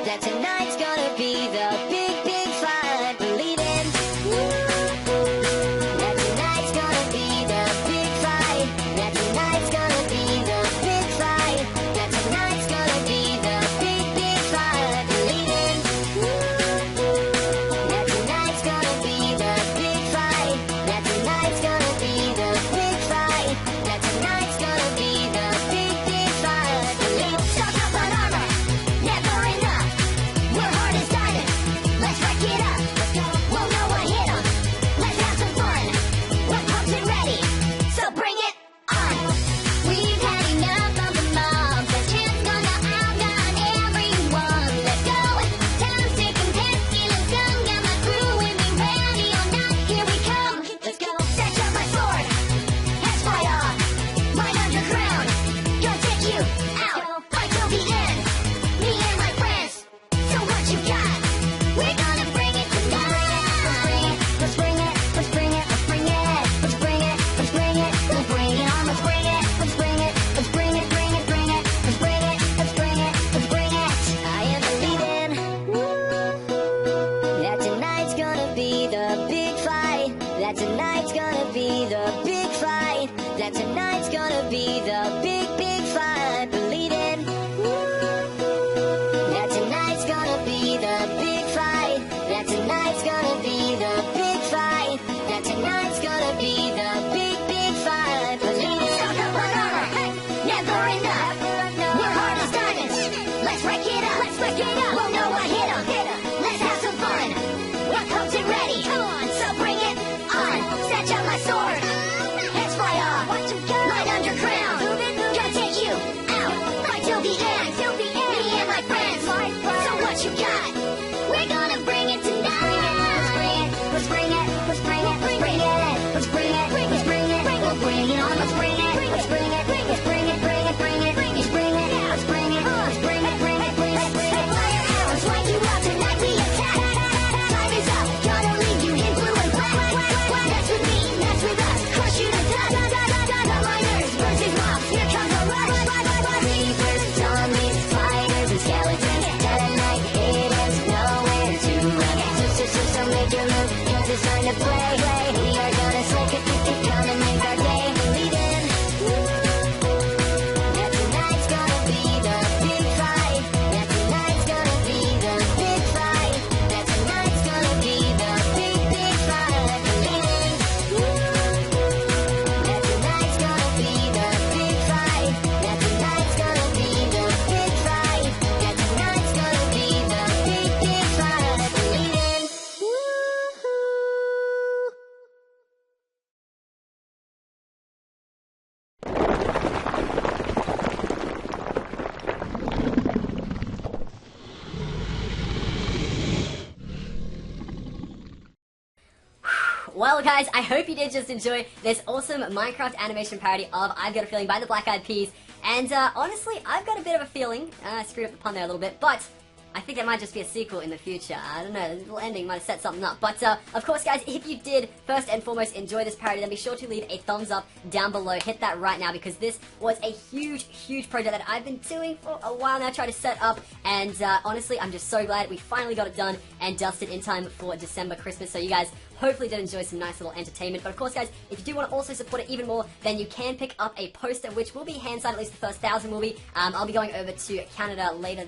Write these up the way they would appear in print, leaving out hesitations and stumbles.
that tonight's gonna be the big, big fight. Believe in that tonight's gonna be the big fight. That tonight's gonna be the big fight. That tonight's gonna be the big, big fight. Believe in that tonight's gonna be the big fight. That tonight's gonna be the big fight. That tonight's gonna be the big, big fight. Believe it. Stock up on armor, never enough. We're hard as diamonds, let's wreck it up. We'll know what hit 'em, let's have some fun. We're pumped and ready, so bring it on. We've had enough of the mob, the chance gonna outgun everyone. Let's go, time's ticking, past stealing scum. Got my crew with me, ready or not, here we come. Let's go, snatch up my sword, heads fly off, right underground. Gonna take you out, fight till the end. Me and my friends, so what you got? We're gonna bring it tonight. Let's bring it, let's bring it, let's bring it, let's bring it, let's bring it, let's bring it on, let's bring it, let's bring it, let's bring it, bring it, bring it, let's bring it, let's bring it, let's bring it. I am believing that tonight's gonna be the big fight. That tonight's gonna be the big fight. That tonight's gonna be the big, big fight. Believing that tonight's gonna be the big fight. That tonight's gonna be the big fight. That tonight's gonna be the big, big fight. Believe it. Stock up on armor, hey, never enough. We're hard as diamonds, let's wreck it up. Let's wreck it up. We'll know what hit 'em. Let's have some fun. We're pumped and ready. Come on, so bring it on. Snatch up my sword, heads fly off, right underground. Gonna take you out, right till the end. Me and my friends, so what you got? We're gonna bring it tonight. Let's bring it, let's bring it, let's bring it, let's bring it, let's bring it, we'll bring it on, let's bring it, let's bring it, let's bring it, bring it, bring it, let's bring it, let's bring it, let's bring it, bring it, bring it, bring it. Fire arrows light you up, tonight we attack. Time is up, gonna leave you in blue and black. Mess with me, mess with us, crush you to dust. The miners versus mobs, here comes the rush. Reapers, zombies, spiders, and skeletons. Dead at night, it is nowhere to run. So make your move, 'cause it's time to play. We are gonna slay it, gonna make our day. Believe in that tonight's gonna be the big fight. That tonight's gonna be the big fight. That tonight's gonna be the big, big fight. Believe in that tonight's gonna be the big fight. That tonight's gonna be the big fight. That tonight's gonna be the big, big fight. Believe in. Well, guys, I hope you did just enjoy this awesome Minecraft animation parody of I've Got a Feeling by the Black Eyed Peas. And honestly, I've got a bit of a feeling, I screwed up the pun there a little bit, but I think there might just be a sequel in the future. I don't know, the little ending might have set something up. But, of course, guys, if you did, first and foremost, enjoy this parody, then be sure to leave a thumbs up down below. Hit that right now, because this was a huge, huge project that I've been doing for a while now, trying to set up. And, honestly, I'm just so glad we finally got it done and dusted in time for December Christmas. So you guys hopefully did enjoy some nice little entertainment. But of course, guys, if you do want to also support it even more, then you can pick up a poster, which will be hand-signed, at least the first 1,000 will be. I'll be going over to Canada later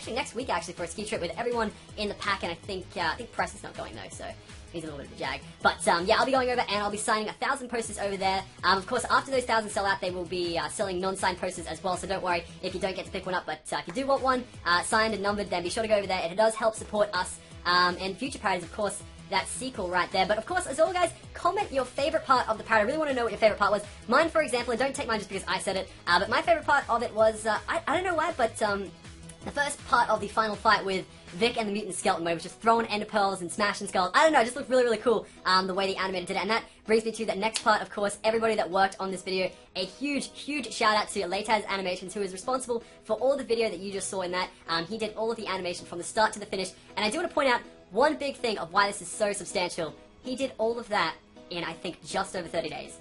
next week, actually, for a ski trip with everyone in the pack, and I think Preston's not going, though, so he's a little bit of a jag. But, yeah, I'll be going over, and I'll be signing 1,000 posters over there. Of course, after those 1,000 sell out, they will be selling non-signed posters as well, so don't worry if you don't get to pick one up. But if you do want one signed and numbered, then be sure to go over there. It does help support us and future parodies, of course. That sequel right there. But of course, as always, guys, comment your favorite part of the parody. I really want to know what your favorite part was. Mine, for example, and don't take mine just because I said it, but my favorite part of it was, I don't know why, but the first part of the final fight with Vic and the Mutant Skeleton, where it was just throwing ender pearls and smashing skulls. I don't know, it just looked really, really cool, the way the animator did it. And that brings me to the next part, of course, everybody that worked on this video. A huge, huge shout out to Lataz Animations, who is responsible for all the video that you just saw in that. He did all of the animation from the start to the finish. And I do want to point out one big thing of why this is so substantial. He did all of that in, I think, just over 30 days.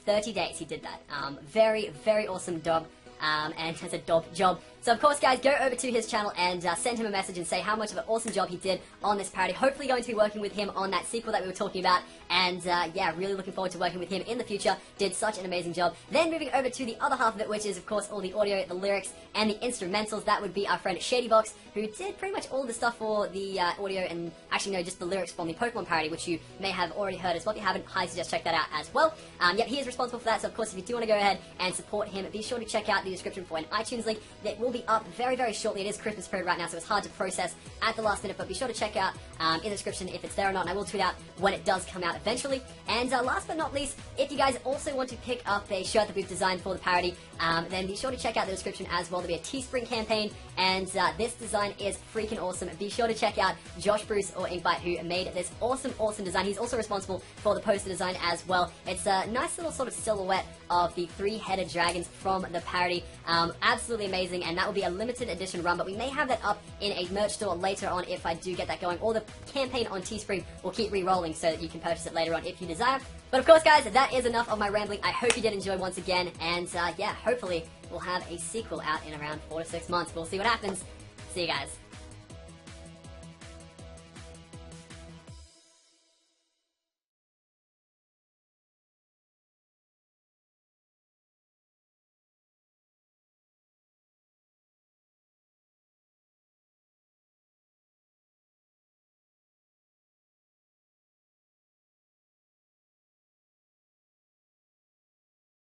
30 days he did that. Very, very awesome job. And as a job. So So of course, guys, go over to his channel and send him a message and say how much of an awesome job he did on this parody. Hopefully going to be working with him on that sequel that we were talking about, and yeah, really looking forward to working with him in the future. Did such an amazing job. Then moving over to the other half of it, which is of course all the audio, the lyrics, and the instrumentals. That would be our friend Shadybox, who did pretty much all the stuff for the audio and actually no, just the lyrics from the Pokemon parody, which you may have already heard as well. If you haven't, highly suggest check that out as well. Yep, he is responsible for that. So of course, if you do want to go ahead and support him, be sure to check out the description for an iTunes link that will be up very, very shortly. It is Christmas period right now, so it's hard to process at the last minute, but be sure to check out in the description if it's there or not, and I will tweet out when it does come out eventually. And last but not least, if you guys also want to pick up a shirt that we've designed for the parody, then be sure to check out the description as well. There'll be a Teespring campaign, and this design is freaking awesome. Be sure to check out Josh Bruce or Inkbite, who made this awesome, awesome design. He's also responsible for the poster design as well. It's a nice little sort of silhouette of the three-headed dragons from the parody. Absolutely amazing, and that will be a limited edition run, but we may have that up in a merch store later on if I do get that going, or the campaign on Teespring will keep re-rolling so that you can purchase it later on if you desire. But of course, guys, that is enough of my rambling. I hope you did enjoy once again, and yeah, hopefully we'll have a sequel out in around 4 to 6 months. We'll see what happens. See you guys.